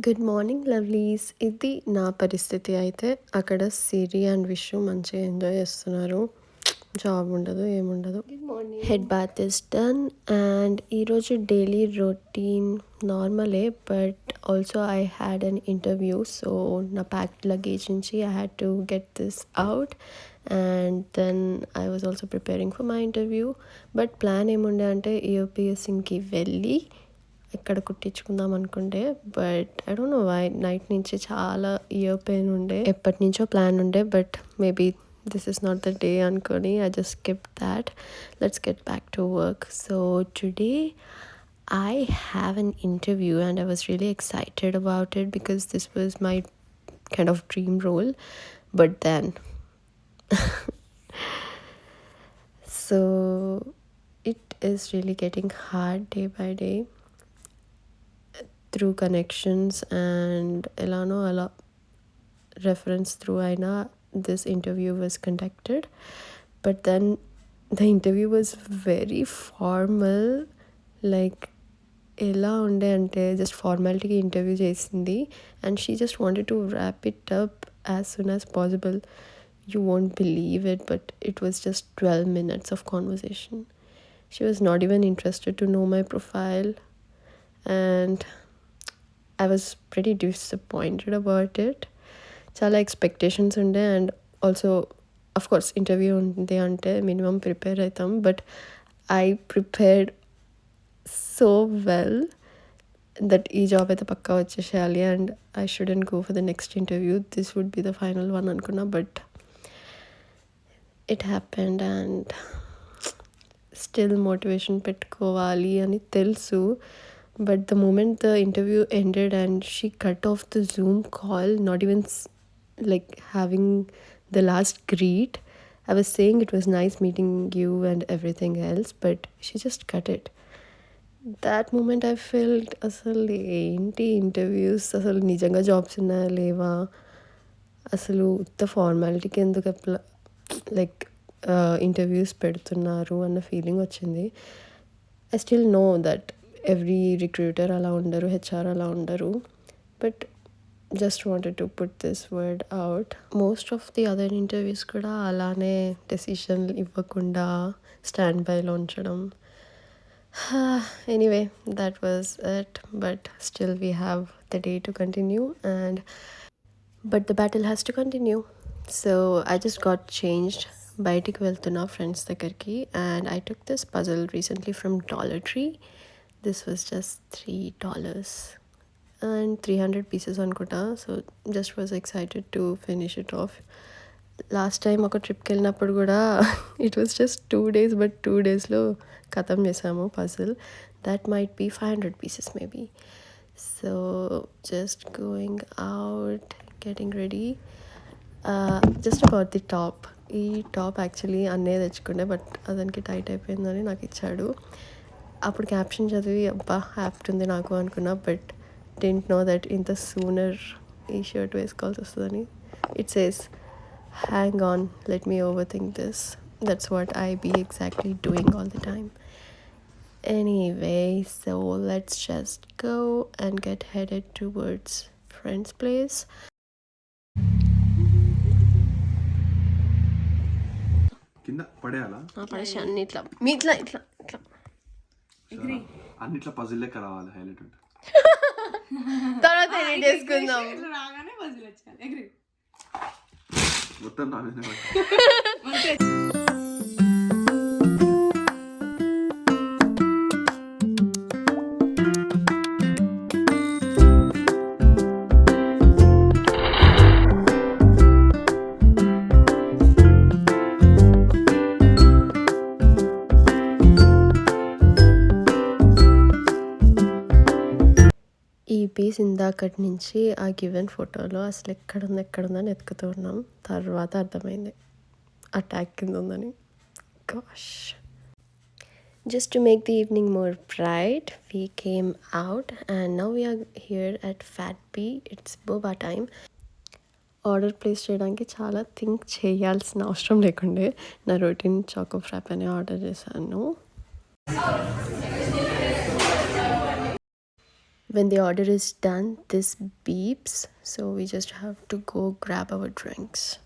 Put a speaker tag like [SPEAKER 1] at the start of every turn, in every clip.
[SPEAKER 1] Good morning lovelies. ఇది నా పరిస్థితి అయితే. అక్కడ సిరి అండ్ విషు మంచిగా ఎంజాయ్ చేస్తున్నారు. జాబ్ ఉండదు, ఏముండదు. Head bath is done and ఈరోజు డైలీ రొటీన్ నార్మలే, but also I had an interview. So నా ప్యాక్డ్ లగేజ్ నుంచి I had to get this out and then I was also preparing for my interview. But plan ఏముండే అంటే ear పియర్సింగ్కి వెళ్ళి ఇక్కడ కుట్టించుకుందాం అనుకుంటే, but I don't know why night నుంచి చాలా ఇయర్ పెయిన్ ఉండే. ఎప్పటి నుంచో ప్లాన్ ఉండే, but maybe this is not the day అనుకొని I just skip that. Let's get back to work. So today I have an interview and I was really excited about it because this was my kind of dream role. But then so it is really getting hard day by day through connections and elano ala reference through aina this interview was conducted. But then the interview was very formal, like ఎలా ఉండే అంటే just ఫార్మాలిటీకి interview చేసింది and she just wanted to wrap it up as soon as possible. You won't believe it, but it was just 12 minutes of conversation. She was not even interested to know my profile and I was pretty disappointed about it. చాలా ఎక్స్పెక్టేషన్స్ ఉండే and also of course interview ఉంది అంటే minimum prepare అవుతాం, but I prepared so well that ఈ job అయితే పక్కా వచ్చేసేయాలి and I shouldn't go for the next interview. This would be the final one అనుకున్నా, but it happened and still motivation పెట్టుకోవాలి అని తెలుసు. But the moment the interview ended and she cut off the Zoom call, not even like having the last greet. I was saying it was nice meeting you and everything else, but she just cut it. That moment I felt అసలు ఏంటి interviews, అసలు నిజంగా jobs ఉన్నాయా లేవా, అసలు ఉత్త ఫార్మాలిటీకి ఎందుకు like interviews పెడుతున్నారు అన్న ఫీలింగ్ వచ్చింది. I still know that every recruiter అలా ఉండరు, హెచ్ఆర్ అలా ఉండరు, but just wanted to put this word out. Most of the other interviews kuda alane decision ivvakunda stand by lo unchadam. Anyway, that was it, but still we have the day to continue but the battle has to continue. So I just got changed, బయటికి వెళ్తున్నా friends దగ్గరికి, and I took this puzzle recently from Dollar Tree. This was just $3 and 300 pieces అనుకుంటా. So just was excited to finish it off. Last time ఒక ట్రిప్కి వెళ్ళినప్పుడు కూడా it was just 2 days, but 2 daysలో ఖతం చేసాము puzzle. That might be 500 pieces maybe. So just going out, getting ready. Just about the top. ఈ top actually అన్నయ్య తెచ్చుకుండే, బట్ అతనికి టైట్ అయిపోయిందని నాకు ఇచ్చాడు. అప్పుడు క్యాప్షన్ చదివి అబ్బా హ్యాప్ట్ ఉంది నాకు అనుకున్నా, బట్ didn't know that ఇంత sooner ఈ షర్ట్ వేసుకోవాల్సి వస్తుందని. It says, hang on, let me overthink this. That's what I be exactly doing all the time. Anyway, so let's just go and get headed towards friend's place.
[SPEAKER 2] కింద పడేయాలా?
[SPEAKER 1] పడేసి అన్నిట్లా మీట్లా ఇట్లా ఇట్లా
[SPEAKER 2] అన్నిట్లా puzzle లెక్క రావాలి, highlight ఉంటుంది.
[SPEAKER 1] తర్వాత ఎడిట్ చేసుకుందాం.
[SPEAKER 2] మొత్తం నా మీద
[SPEAKER 1] ఈ పీస్ ఇందాకటి నుంచి ఆ గివెన్ ఫోటోలో అసలు ఎక్కడుందని ఎత్తుకుతూ ఉన్నాం. తర్వాత అర్థమైంది ఆ ట్యాగ్ కింద ఉందని. Gosh. Just to make the evening more bright, we came out and now we are here at Fat Bee. It's boba time. Order place చేయడానికి చాలా థింక్ చేయాల్సిన అవసరం లేకుండే. నా రొటీన్ చాకో ఫ్రాప్ అని ఆర్డర్ చేశాను. When the order is done, this beeps, so we just have to go grab our drinks.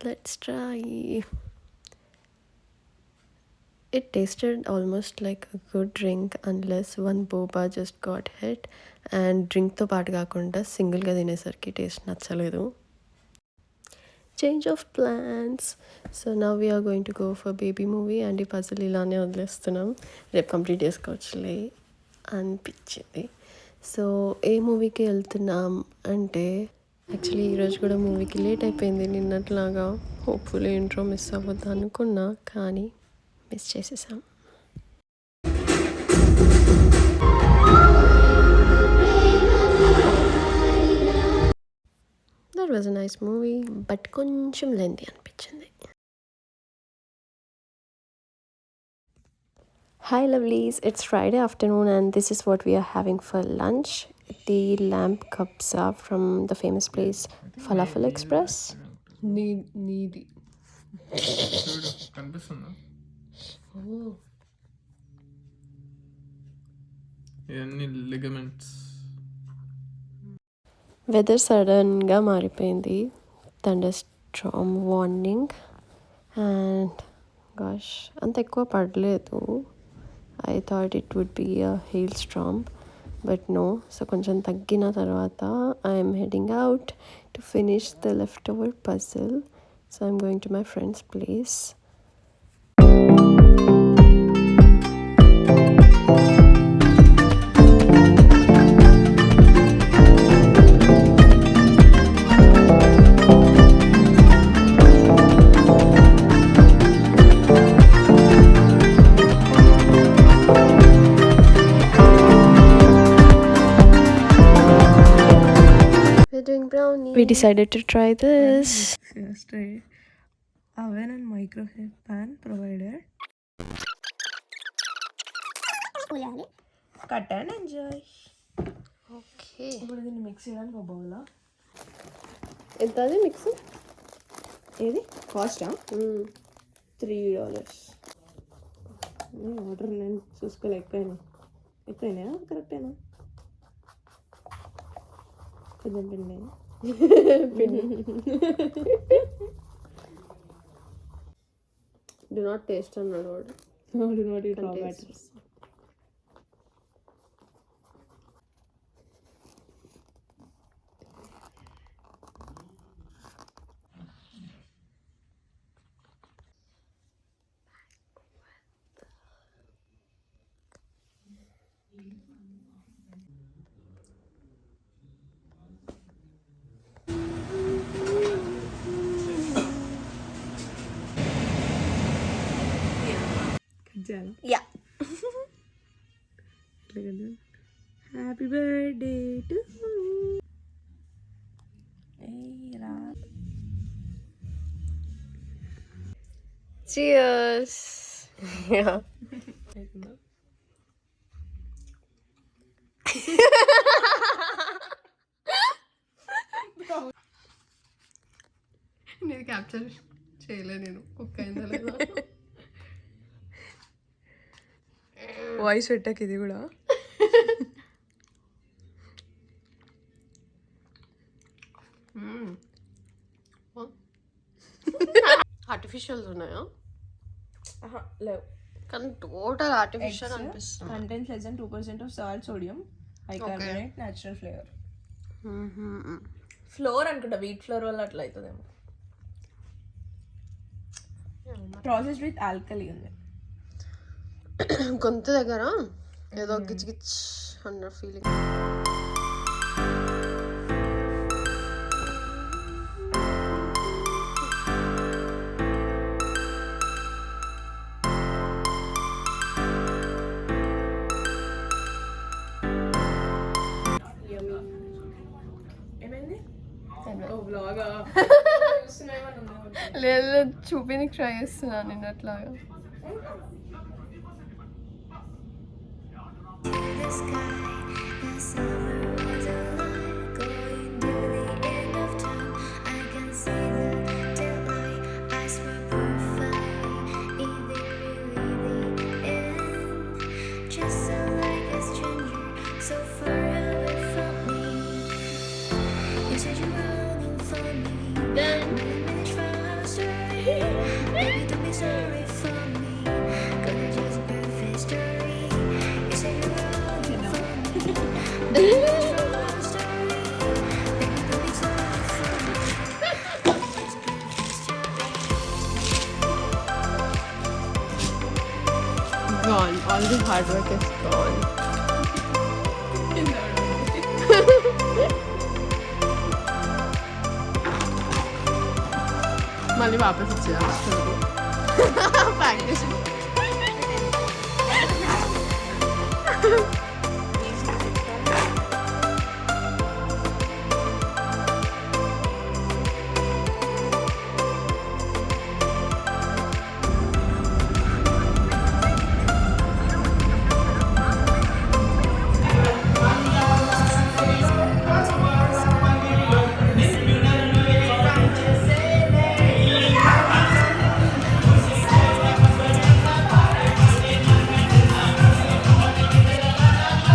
[SPEAKER 1] Let's try. It tasted almost like a good drink unless one boba just got hit and drink తో పాటు కాకుండా సింగిల్గా తినేసరికి taste నచ్చలేదు. Change of plans. So now we are going to go for baby movie and ఈ puzzle ఇలానే వదిలేస్తున్నాం, రేపు complete చేసుకోవచ్చులే అనిపించింది. సో ఏ మూవీకి వెళ్తున్నాం అంటే యాక్చువల్లీ ఈరోజు కూడా మూవీకి లేట్ అయిపోయింది నిన్నట్లాగా. హోప్ఫుల్లీ ఇంట్రో మిస్ అవ్వద్దు అనుకున్నా, కానీ మిస్ చేసేసాం. That was a nice movie, but కొంచెం లెంతీ అనిపించింది. Hi lovelies, it's Friday afternoon and this is what we are having for lunch. The lamb kabsa from the famous place Falafel Express. Needy.
[SPEAKER 3] కనిపిస్తుందా? ఇవన్నీ ligaments.
[SPEAKER 1] Weather సడన్గా మారిపోయింది, thunderstorm warning, and gosh అంత ఎక్కువ పడలేదు. I thought it would be a hailstorm, but no. So కొంచెం తగ్గిన తర్వాత I'm heading out to finish the leftover puzzle. So I'm going to my friend's place. Doing brownie. We decided to try this.
[SPEAKER 4] Straight oven and microwave pan provided. Cut and enjoy.
[SPEAKER 1] Okay.
[SPEAKER 4] ఇప్పుడు దీన్ని mix చేయడానికి ఒక బౌలా.
[SPEAKER 1] ఎంత అది mix?
[SPEAKER 4] ఏది కాస్టా? $3. Order నేను చూసుకోలే, ఎక్కువైనా కరెక్టేనా? కొంచెం పిండి
[SPEAKER 1] Do not taste అన్నాడు వాడు.
[SPEAKER 4] do not eat raw batters.
[SPEAKER 1] Yeah.
[SPEAKER 4] Happy birthday to
[SPEAKER 1] Cheers. Yeah. నేను క్యాప్చర్ చేయలే, నేను కుక్ అయిందా లేదా.
[SPEAKER 4] వాయిస్ పెట్టాక ఇది కూడా
[SPEAKER 1] ఆర్టిఫిషియల్స్ ఉన్నాయా?
[SPEAKER 4] లేవు,
[SPEAKER 1] కానీ టోటల్ ఆర్టిఫిషియల్ అనిపిస్తుంది.
[SPEAKER 4] Content less than 2% of salt, sodium, bicarbonate, natural flavour. Floor అనుకుంటా, వీట్ ఫ్లోర్ వల్ల అట్లా అవుతుందేమో. ప్రాసెస్ విత్ ఆల్కలీ ఉంది.
[SPEAKER 1] గొంతు దగ్గర ఏదో గిచ్ గిచ్ అన్న ఫీలింగ్.
[SPEAKER 4] ఏమైంది? బ్లాగా
[SPEAKER 1] లేదు, చూపించి ట్రై చేస్తున్నాను నేను అట్లాగా.
[SPEAKER 5] the sky. The summer was alive, going to the end of time. I can see the deadline. I swear perfectly. Is it really the end? Just so like a stranger, so far away from me. You said you're running for me. Then minutes from our story. Baby, don't be sorry for me. Gonna just perfect story. You said you're running for me. Minutes from our story. Baby, don't be sorry for me. Gonna just perfect story.
[SPEAKER 1] Gone. All the hard work is gone. మళ్ళీ వాపస్ ఇచ్చేయాలి practice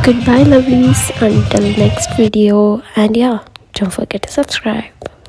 [SPEAKER 5] Goodbye, lovelies. Until next video. And yeah, don't forget to subscribe.